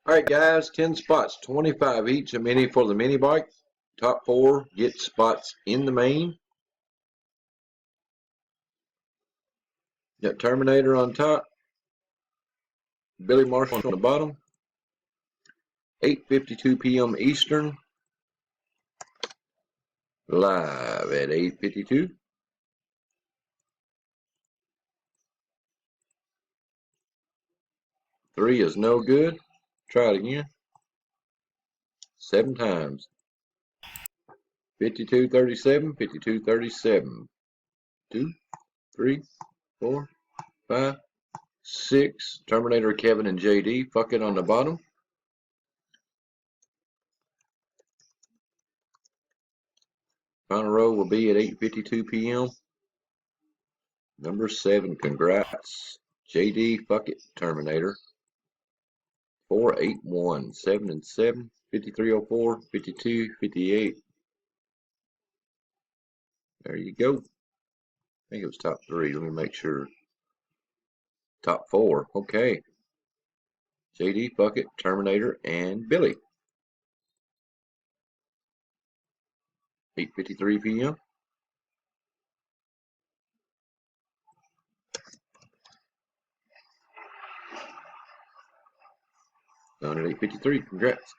Alright guys, 10 spots, 25 each, a mini for the mini bike. Top 4 get spots in the main. Got Terminator on top. Billy Marshall on the bottom. 8:52 p.m. Eastern. Live at 8:52. Three is no good. Try it again. 7 times. 52:37, 52:37. 2, 3, 4, 5, 6. Terminator, Kevin, and JD. Fuck it on the bottom. Final row will be at 8:52 p.m. Number 7, congrats. JD, fuck it, Terminator. 481, 7 and 7, 5304, 52, 58. There you go. I think it was top 3. Let me make sure. Top 4. Okay. JD, fuck it, Terminator, and Billy. 8:53 p.m. Done at 8:53. Congrats.